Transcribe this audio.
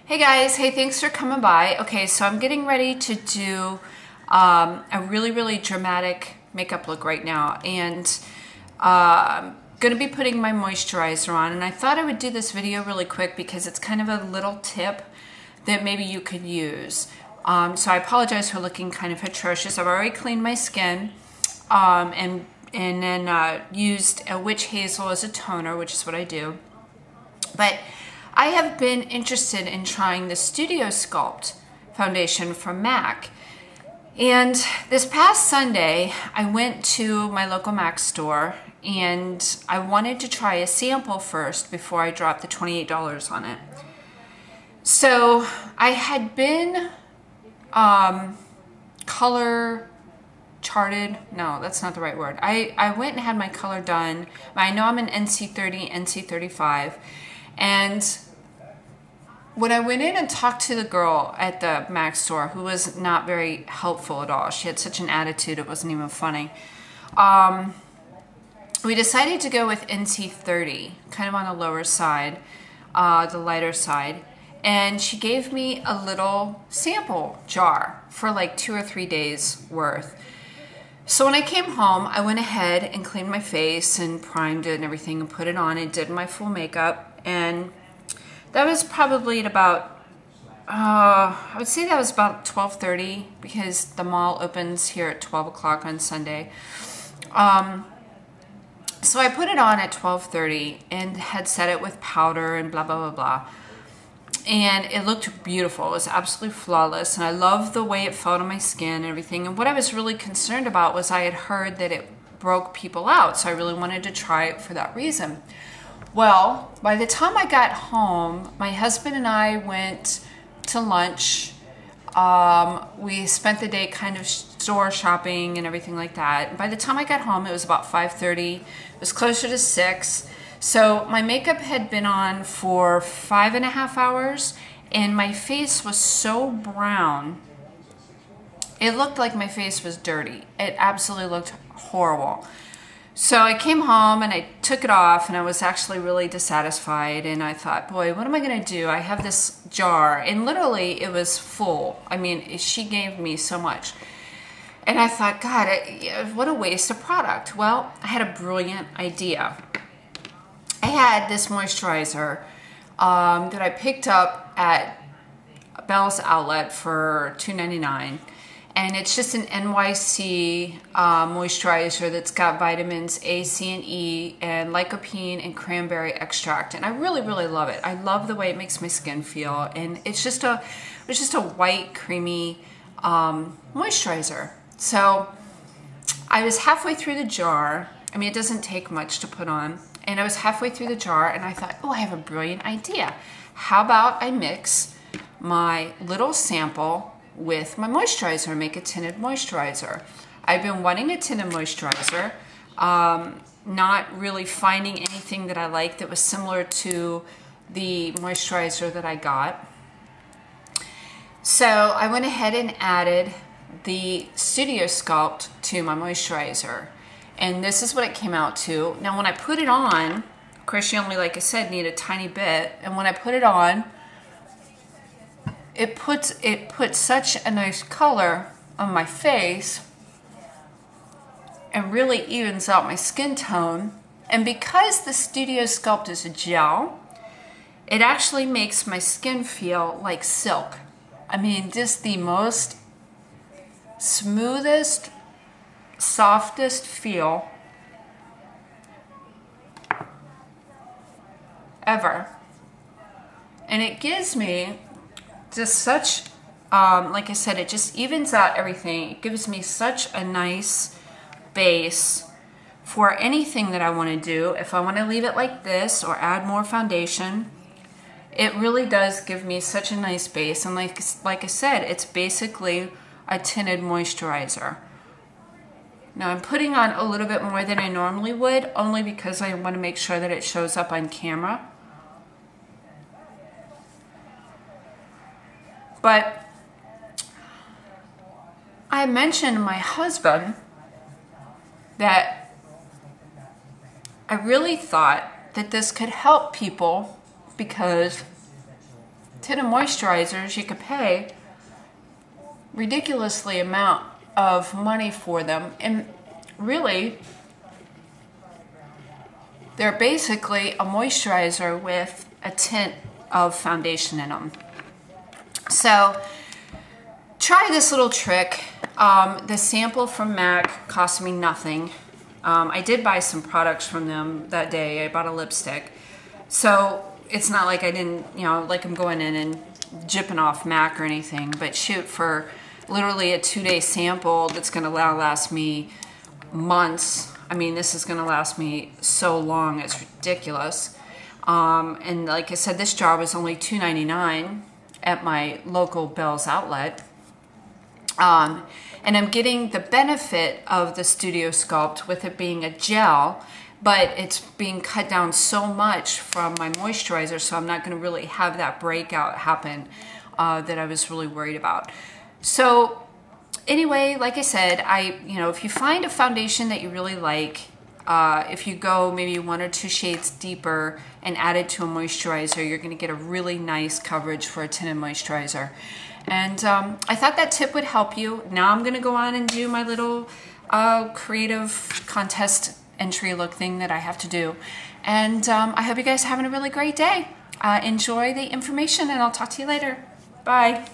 Hey guys, hey, thanks for coming by. Okay, so I'm getting ready to do a really dramatic makeup look right now, and I'm gonna be putting my moisturizer on, and I thought I would do this video really quick because it's kind of a little tip that maybe you could use. So I apologize for looking kind of atrocious. I've already cleaned my skin and then used a witch hazel as a toner, which is what I do. But I have been interested in trying the Studio Sculpt foundation from MAC. And this past Sunday, I went to my local MAC store and I wanted to try a sample first before I dropped the $28 on it. So I had been color charted. No, that's not the right word. I went and had my color done. I know I'm an NC30, NC35. And when I went in and talked to the girl at the MAC store, who was not very helpful at all, she had such an attitude, it wasn't even funny. We decided to go with NC30, kind of on the lower side, the lighter side. And she gave me a little sample jar for like 2 or 3 days worth. So when I came home, I went ahead and cleaned my face and primed it and everything and put it on and did my full makeup. And that was probably at about, I would say that was about 12:30 because the mall opens here at 12 o'clock on Sunday. So I put it on at 12:30 and had set it with powder and blah, blah, blah, blah. And it looked beautiful. It was absolutely flawless. And I loved the way it felt on my skin and everything. And what I was really concerned about was I had heard that it broke people out. So I really wanted to try it for that reason. Well, by the time I got home, my husband and I went to lunch. We spent the day kind of store shopping and everything like that. By the time I got home, it was about 5:30. It was closer to 6. So my makeup had been on for 5.5 hours, and my face was so brown. It looked like my face was dirty. It absolutely looked horrible. So I came home and I took it off, and I was actually really dissatisfied, and I thought, boy, what am I gonna do? I have this jar, and literally it was full. I mean, she gave me so much. And I thought, God, what a waste of product. Well, I had a brilliant idea. I had this moisturizer that I picked up at Bell's Outlet for $2.99. And it's just an NYC moisturizer that's got vitamins A, C, and E, and lycopene and cranberry extract. And I really love it. I love the way it makes my skin feel. And it's just a white, creamy moisturizer. So I was halfway through the jar. I mean, it doesn't take much to put on. And I was halfway through the jar, and I thought, oh, I have a brilliant idea. How about I mix my little sample with my moisturizer, make a tinted moisturizer. I've been wanting a tinted moisturizer, not really finding anything that I liked that was similar to the moisturizer that I got. So I went ahead and added the Studio Sculpt to my moisturizer. And this is what it came out to. Now when I put it on, of course you only, like I said, need a tiny bit. And when I put it on, it puts such a nice color on my face and really evens out my skin tone. And because the Studio Sculpt is a gel, it actually makes my skin feel like silk. I mean, just the most smoothest, softest feel ever. And it gives me just such, like I said, it just evens out everything. It gives me such a nice base for anything that I want to do. If I want to leave it like this or add more foundation, it really does give me such a nice base. And like I said, it's basically a tinted moisturizer. Now I'm putting on a little bit more than I normally would, only because I want to make sure that it shows up on camera. But I mentioned to my husband that I really thought that this could help people because tinted moisturizers, you could pay ridiculously amount of money for them, and really they're basically a moisturizer with a tint of foundation in them. So try this little trick. The sample from MAC cost me nothing. I did buy some products from them that day. I bought a lipstick. So it's not like I didn't, you know, like I'm going in and jipping off MAC or anything, but shoot, for literally a 2-day sample that's gonna last me months. I mean, this is gonna last me so long, it's ridiculous. And like I said, this jar was only $2.99 at my local Bell's outlet. And I'm getting the benefit of the Studio Sculpt with it being a gel, but it's being cut down so much from my moisturizer, so I'm not going to really have that breakout happen that I was really worried about. So anyway, like I said, if you find a foundation that you really like, if you go maybe 1 or 2 shades deeper and add it to a moisturizer, you're going to get a really nice coverage for a tinted moisturizer. And I thought that tip would help you. Now I'm going to go on and do my little creative contest entry look thing that I have to do. And I hope you guys are having a really great day. Enjoy the information, and I'll talk to you later. Bye.